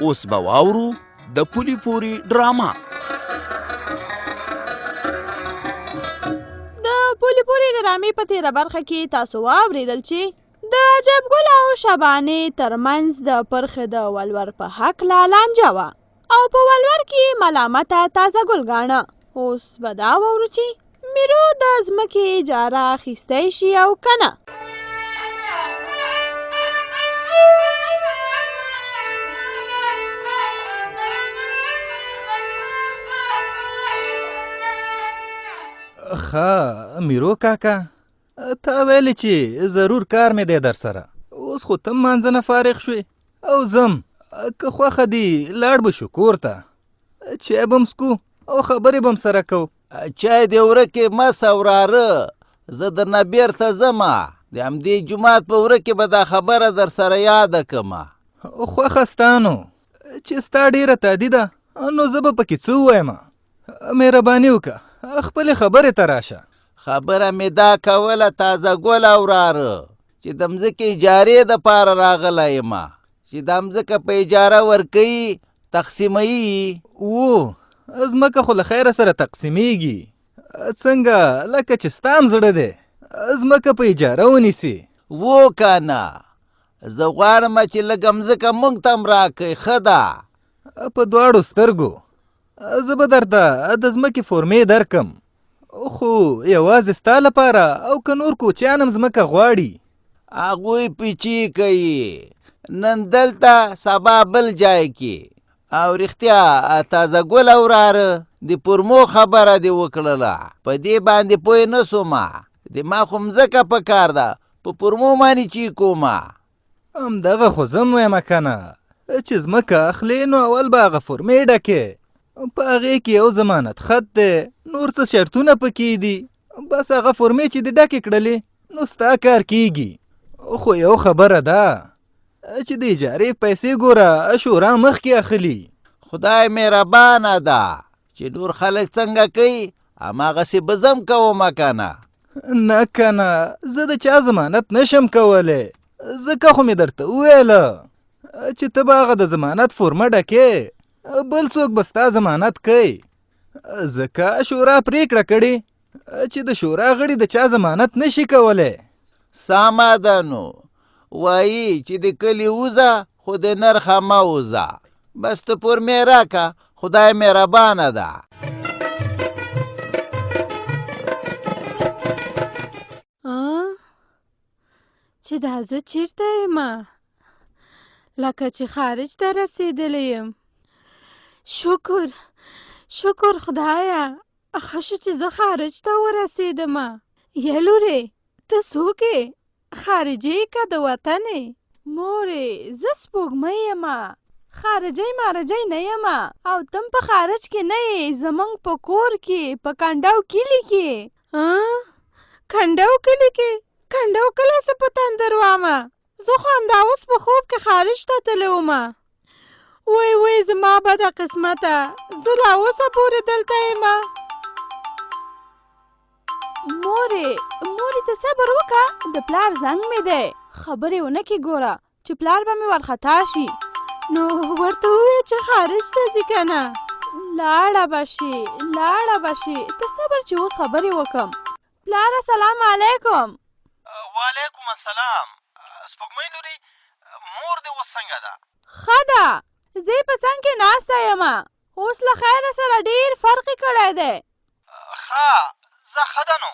اوس به واورو د پولې پورې ډرامه. د پولې پورې ډرامې په تېره برخه کې تاسو واورېدل چې د عجب ګل او شبانې ترمنځ د پرخه د ولور په هکله لانجه وه او په ولور کې ملامته تازه ګل ګاڼه. اوس به دا واورو چې میرو د ځمکې اجاره اخیستی شي او که نه. ښه میرو کاکا، تا ویلې چې ضرور کار مې دی در سره. اوس خو ته مانځه نه فارغ شوې او ځم. که خوښه دي لاړ به شو کور ته، چای به م څکو او خبرې به م سره کوو. چای دې ورکې مه سوراره، زه درنه بیرته ځمه. د همدې جومات په وره کې به دا خبره در سره یاده کړمه. خوښه ستا نو چې ستا ډېره تادي ده، نو زه به پکې څه ووایم. مهرباني وکړه خپلې خبرې ته راشه. خبره مې دا کوله تازه ګله وراره چې د مځکې اجارې دپاره راغلی یم، چې دا مځکه په اجاره ورکوي تقسیموي. ځمکه خو له خیره سره تقسیمیږي. څنګه لکه چې ستا هم زړه دی ځمکه په اجاره ونیسي. که نه زه غواړم چې لږه مځکه موږ ته هم راکوي. ښه ده په دواړو سترګو. زه به درته د ځمکې فورمې درکم، خو یوازې ستا لپاره او که نور کوچیان هم ځمکه غواړي. هغوی پیچې کوي، نن دلته سبا بل ځای کې. او رښتیا تازه ګله وراره د پورمو خبره دې وکړله، په دې باندې پوه نه سومه. د ما خو مځکه په کار ده، په پورمو باندې چی کومه. همدغه خو زه م ویمه که نه، چې ځمکه اخلې نو اول به هغه فورمې ډکې، په هغې کې یو ضمانت خط دی، نور څه شرطونه پکې دي. بس هغه فورمې چې دې ډکې کړلې نو ستا کار کیږي. خو یو خبره ده چې د اجارې پیسې ګوره شورا مخکې اخلي. خدای مهربانه ده چې نور خلک څنګه کوي هماغسې به زه هم کومه که نه. نه که نه، زه د چا ضمانت نشم کولی. ځکه خو مې درته وویله چې ته به هغه د ضمانت فورمه ډکې، بل څوک به ستا ضمانت کوي. ځکه شورا پریکړه کړې چې د شورا غړي د چا ضمانت نشي کولی. سمه ده نو، وایي چې د کلي وځه خو د نرخه مه وځه. بس ته فورمې راکه، خدای مهربانه ده. چې دا زه چیرته یم؟ لکه چې خارج ته رسېدلی یم. شکر خدایه، ښه شو چې زه خارج ته ورسېدم. یا لورې ته څوک یې؟ خارجي که د وطنې؟ مورې زه سپوږمۍ یم، خارجۍ مارجۍ نه یم. او تم په خارج کې نه یې، زمونږ په کور کې په کنډاو کلي کې. کنډاو کلي کې؟ کنډاو کلی څه په تندر وامه؟ زه خو همدا اوس په خوب کې خارج ته تللی ومه. وای زما بده قسمته، زه لا اوسه پورې دلته یم. مورې ته صبر وکړه، د پلار زنګ مې دی، خبرې ونه کې ګوره چې پلار به مې ورخطا شي. نو ورته ووایه چې خارج ته ځي که نه. لاړه به شي. ته صبر چې اوس خبرې وکړم. پلاره سلام علیکم. وعلیکم السلام. سپوږمۍ لورې، مور دې اوس څنګه ده؟ ښه ده، زه یې په څنګ کې ناسته یم. اوس له خیره سره ډېر فرق یې کړی دی. ښه زه ښه ده نو،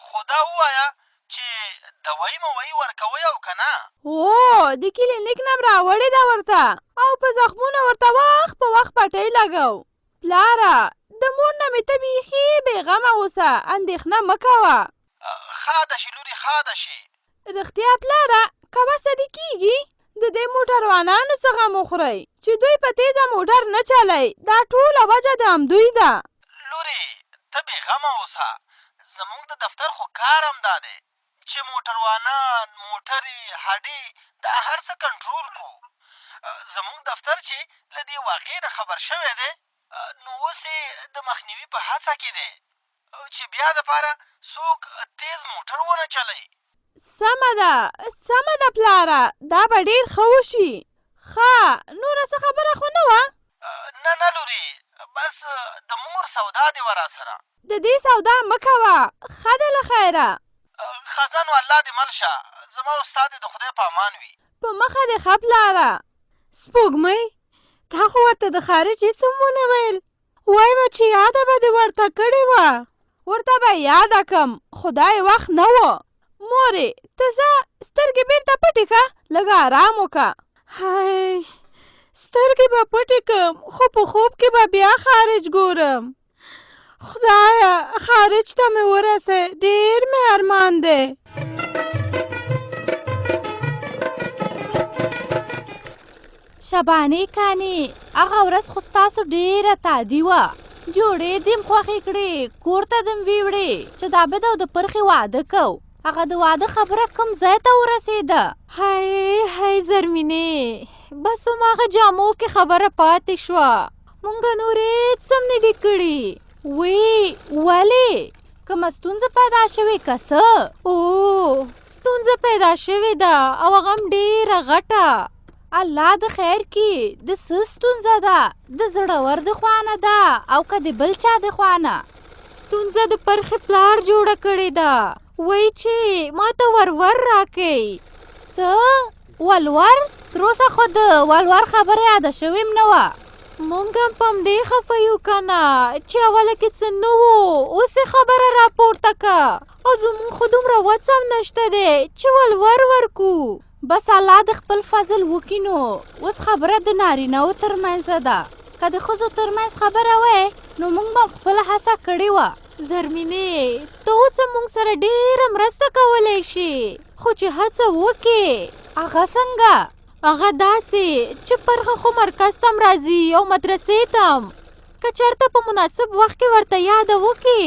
خو دا ووایه چې دوایي موایي ورکوئ او که نه؟ د کلینیک نه م راوړې ده ورته، او په زخمونو ورته وخت په وخت پټۍ لګو. پلاره د مور نه مې ته بیخي بېغمه اوسه، اندېښنه مه کوه. ښه ده شي لورې، ښه ده شي. رښتیا پلاره که وسه دې کېږي د دې موټروانانو څه غم وخورئ چې دوی په تیزه موټر نه چلی. دا ټوله وجه د همدوی ده. لورې ته بېغمه اوسه، زموږ د دفتر خو کار هم دا دی چې موټروانان، موټرې، هډې دا هر څه کنټرول کړو. زموږ دفتر چې له دې واقعې نه خبر شوی دی، نو اوس یې د مخنیوي په هڅه کې دی چې بیا دپاره څوک تیز موټر ونه چلی. سمه ده پلاره، دا به ډېر ښه وشي. ښه نوره څه خبره خو نه وه؟ نه لوري، بس د مور سودا دې وه راسره. د دې سودا مه کوه، ښه ده له خیره. خزانو الله دې مل شه، زما استاد د خدای په امان وي. په مخه دې ښه پلاره. سپوږمۍ تا خو ورته د خارج هېڅ هم ونه ویل. وایم چې یاده به دې ورته کړې وه. ورته به یاده کم، خدای وخت نه و. مورې ته ځه سترګې بېرته پټې که، لږ ارام وکړه. هی سترګې به پټې کم، خو په خوب کې به بیا خارج ګورم. خدایه خارج ته مې ورسې، ډېر مې ارمان دی. شبانې کانې هغه ورځ خو ستاسو ډېره تادي وه. جوړې دې م خوښې کړې، کور ته دې م ویوړې چې د عابد او د پرخې واده کو. هغه د واده خبره کوم ځای ته ورسېده؟ هی زرمینې بس هماغه جامو کې خبره پاتې شوه. مونږ نور هېڅ هم نه دي کړي. ولې؟ کومه ستونزه پیدا شوې که څه؟ ستونزه پیدا شوې ده او هغه هم ډېره غټه. الله د خیر کې. د څه ستونزه ده؟ د زړور د خوا نه ده او که د بل چا د خوا نه؟ ستونزه د پرخې پلار جوړه کړې ده. وایي چې ما ته ورور راکئ. څه؟ ولور؟ تر اوسه خو د ولور خبره یاده شوې م نه وه. مونږ هم په همدې خفه یو که نه چې اوله کې څه نه وو، اوس یې خبره راپورته که. او زمونږ خو دومره وس هم نشته دی چې ولور ورکو. بس الله د خپل فضل وکړي. نو اوس خبره د نارینه‌و ترمنځه ده. که د ښځو ترمنځ خبره وی نو موږ به خپله هڅه کړې وه. زرمینې ته اوس موږ سره ډېره مرسته کولی شي، خو چې هڅه وکړې. هغه څنګه؟ هغه داسې چې پرخه خو مرکز تم راځي او مدرسې تم. که چېرته په مناسب وخت کې ورته یاده وکړې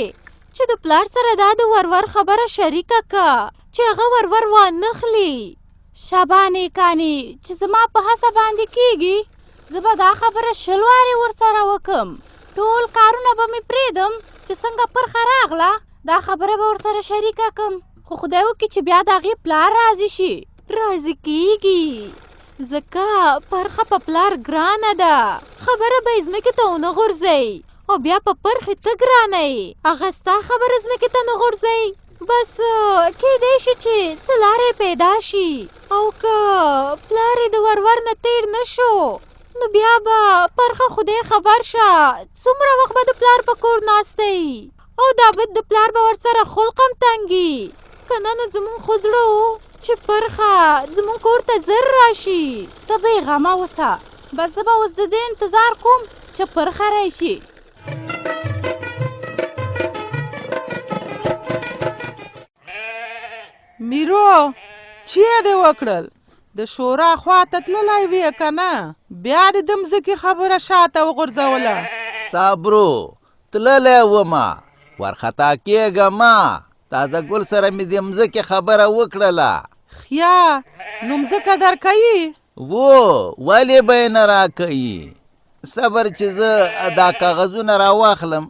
چې د پلار سره دا د ورور خبره شریکه که چې هغه ورور وانخلي. شبانې کانې چې زما په هڅه باندې کېږي، زه به دا خبره 100 وارې ورسره وکم. ټول کارونه به مې پرېږدم چې څنګه پرخه راغله دا خبره به ورسره شریکه کم. خو خدای وکړي چې بیا د هغې پلار راضي شي. راضي کېږي ځکه پرخه په پلار ګرانه ده. خبره به یې ځمکې ته ونه غورځئ او بیا په پرخې ته ګرانه یې. هغه ستا خبره ځمکې ته نه غورځئ. بس کېدی شي چې څه لارې پیدا شي، او که پلار یې د ورور نه تیر نه شو نو بیا به پرخه خدای خبر شه څومره وخت به د پلار په کور ناستی او د عابد د پلار به ورسره خلق هم تنګي. که نه نو زمونږ خو زړه و چې پرخه زمونږ کور ته زر راشي. ته بېغمه اوسه، بس زه به اوس د دې انتظار کوم چې پرخه راشي. میرو چیه دې وکړل؟ د شورا خوا ته تللی وې که نه؟ بیا دې د مځکې خبره شاته وغورځوله. صابرو تللی ومه، ورخطا کېږه ما. تازه ګل سره مې د مځکې خبره وکړله. خیا نو مځکه درکوي؟ ولې به یې نه راکوي؟ صبر چې زه دا کاغذونه راواخلم.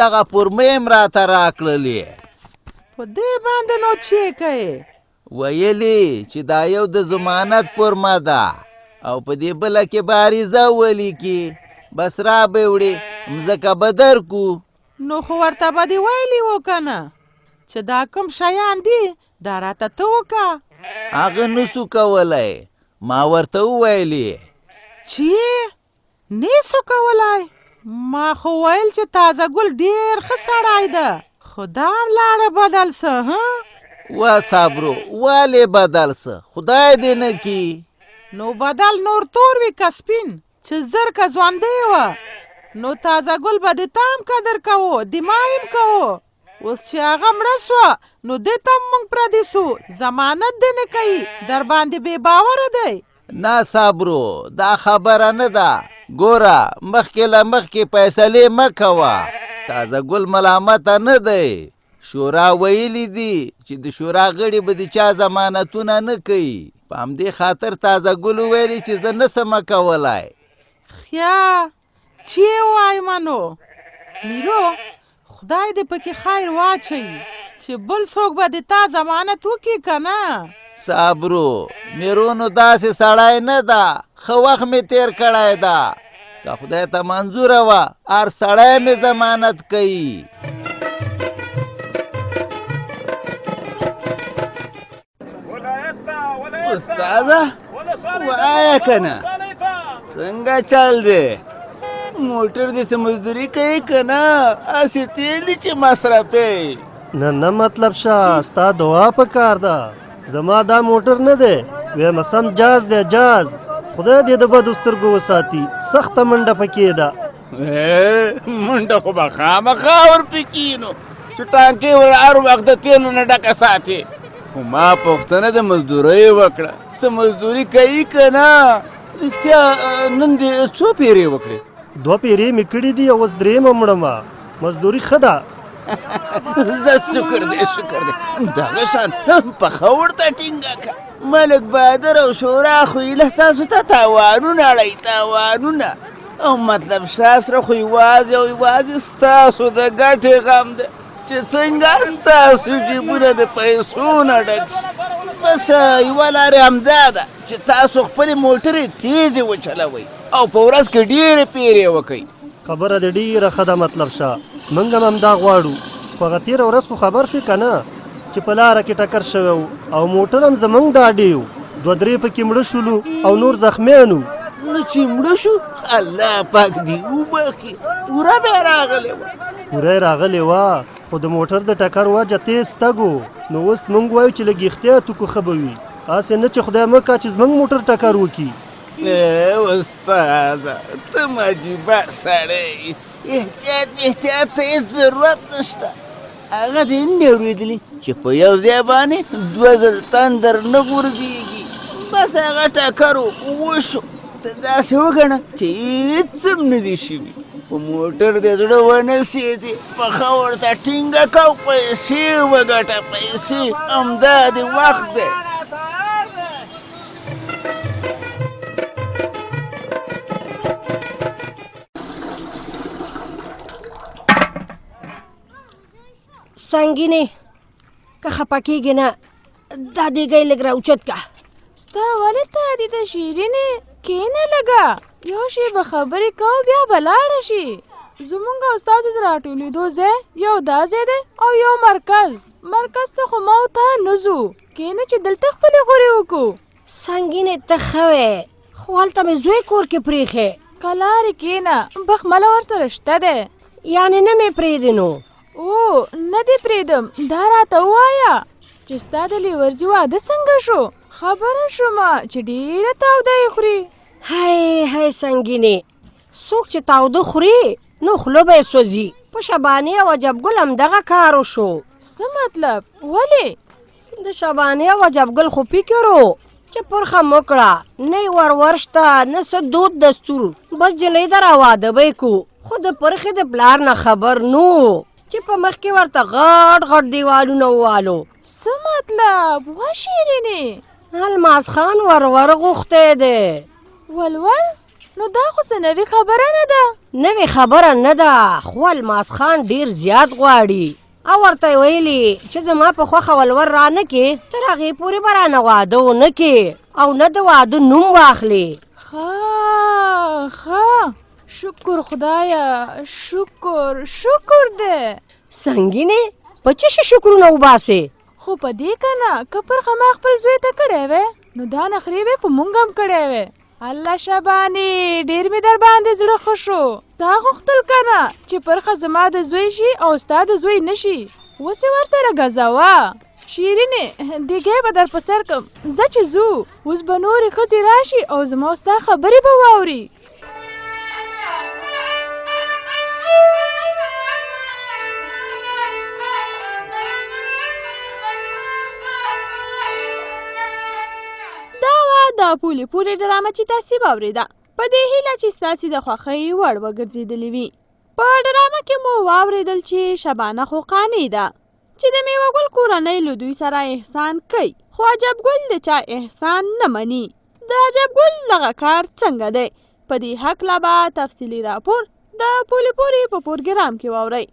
دغه پورمې م راته راکړلې. په دې باندې نو چی کوې؟ ویلې چې دا یو د ضمانت پورمه ده او په دې بله کې به عریضه ولیکي. بس را به وړې مځکه به درکو. نو خو ورته به دې ویلي و که نه چې دا کوم شیان دي دا راته ته وکړه؟ هغه نسو کولی. ما ورته وویلې. چې نیسو کولی؟ ما خو ویل چې تازه ګل ډېر ښه سړی ده، خو دا هم لاړه بدل څه. صابرو ولې بدل څه؟ خدای دې نه کي. نو بدل نور تور وي که سپین، چې زر که ژوندی وه نو تازه ګل به د تا هم قدر کوو، د ما هم کوو. اوس چې هغه مړه شوه نو دې ته هم موږ پردي سو، ضمانت دې نه کوي. در باندې بې باوره دی. نه صابرو دا خبره نه ده. ګوره مخکې له مخکې فیصلې مه کوه. تازه ګل ملامته نه دی. شورا ویلي دي چې د شورا غړي به د چا ضمانتونه نه کوي. په همدې خاطر تازه ګل وویلې چې زه نسمه کولی. خیا چی وایمه نو؟ میرو خدای دې پکې خیر واچوي چې بل څوک به د تا ضمانت وکړي که نه؟ صابرو میرو نو داسې سړی نه ده ښه وخت مې تیر کړی ده که خدای ته منظوره وه هر سړی مې ضمانت کوي استاده وایه که نه څنګه چل دی موټر دې څه مزدوري کوي که نه هسې تیل دي چې مصرفوي نه مطلب شاه ستا دعا په کار ده زما دا موټر نه دی ویم سم جاز دی جاز خدای دې د بدو سترګو وساتي سخته منډه پکې ده منډه خو به خامخا ورپکې نو چې ټانکۍ ور هر وخت د تیلو نه ډکه ساتي خو ما پوښتنه د مزدورۍ وکړه څه مزدوري کوي که نه رښتیا نن دې څو پیرې وکړې 2 پیرې مې کړي دي او اوس 3مه مړمه مزدوري ښه ده زه شکر دی دغه شان پخه ورته ټینګه که ملک بهادر او شورا خو ایله تاسو ته تاوانونه اړوي تاوانونه او مطلب شاه سره خو یوازې ستاسو د ګټې غم دی چې څنګه ستاسو جیبونه د پیسو نه ډک بس یوه لارې همدا ده چې تاسو خپلې موټرې تیزې وچلوئ او په ورځ کې ډېرې پیرې وکئ خبره دې ډېره ښه ده مطلب شاه موږ هم همدا غواړو خو هغه تېره ورځ خو خبر شوې که نه چې په لاره کې ټکر شوی و او موټر هم زموږ د اډې و 2-3 پکې مړه شولو او نور زخمیان و نو چې مړه شو الله پاک دې وبخي پوره به یې راغلې وه پوره یې راغلې وه خو د موټر د ټکر وجه تیز تګ و نو اوس موږ وایو چې لږ احتیاط وکړو ښه به وي هسې نه چې خدای مه کړه چې زموږ موټر ټکر وکړي استاده ته عجیبه سړی احتیاط ته هېڅ ضرورت نشته هغه دې نه اورېدلي چې په یو ځای باندې 2 ځل تندر نه غورځېږي بس هغه ټکر وشو ته داسې وګڼه چې هېڅ هم نه دي شوي په موټر دې زړه ونه سېځي پښه ورته ټینګه که او پیسې وګټه پیسې همدا دې وخت دی سنګینې که خفه کېږې نه دا دیګی لږ راوچت که ستا ولې ته دي ته شیرینې کښېنه لږه یو شی به خبرې کوو بیا به لاړه شي زمونږ او ستاسو د راټولېدو ځای یو دا ځای دی او یو مرکز ته خو ما او تا نه ځو کښېنه چې دلته خپلې غورې وکړو سنګینې ته ښه وې خو هلته مې زوی کور کې پرېښې که لارې کښېنه بخمله ورسره شته دی یعنې نه مې پرېږدې نو او نه دې پرېږدم دا راته ووایه چې ستا د لیورځي واده څنګه شو خبره شومه چې ډېره تاوده یې خوري هی سنګینې څوک چې تاوده خوري نو خوله به یې سوځي په شبانې او عجب ګل همدغه کار وشو څه مطلب ولې د شبانې او عجب ګل خو فکر و چې پرخه مه کړه نه یې ورور شته نه څه دود دستور بس جلۍ ده را واده به یې کو خو د پرخې د پلار نه خبر نو چې په مخ کې ورته غټ دیوالونه ووالو څه مطلب وا شیرینې الماس خان ورور غوښتی دی ولول نو دا خو څه نوې خبره نه ده نوې خبره نه ده خو الماس خان ډېر زیات غواړي او ورته یې ویلي چې زما په خوښه ولور را نه کې تر هغې پورې به رانه واده ونه کې او نه د واده نوم واخلې ښه شکر خدایه شکر دی سنګینې په څه شي شکرونه وباسې خو په دې که نه که پرخه ما خپل زوی ته کړی وی نو دا نخرې به په مونږ هم کړی وی الله شبانې ډېر مې در باندې زړه ښه شو دا غوښتل که نه چې پرخه زما د زوی شي او ستا د زوی نه شي اوس یې ورسره ګزوه شیرینې دیګی به در په سر کړم ځه چې ځو اوس به نورې ښځې راشي او زما او ستا خبرې به واوري دا پولې پورې ډرامه چې تاسې واورېده په دې هیله چې ستاسې د خوښۍ وړ وګرځېدلې وي په ډرامه کې مو واورېدل چې شبانه خو قانع ده چې د میوه ګل کورنۍ له دوی سره احسان کوي خو عجب ګل د چا احسان نه مني د عجب ګل دغه کار څنګه دی په دې هکله به تفصیلي راپور د پولې پورې په پروګرام کې واورئ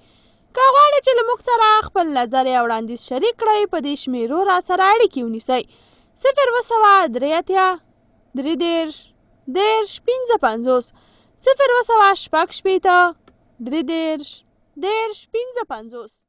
که غواړئ چې له موږ سره خپل نظر یا وړاندیز شریک کړئ په دې شمیرو را سره اړیکې ونیسئ 0 3 10 55 0 شپږ شپېته 3 10 55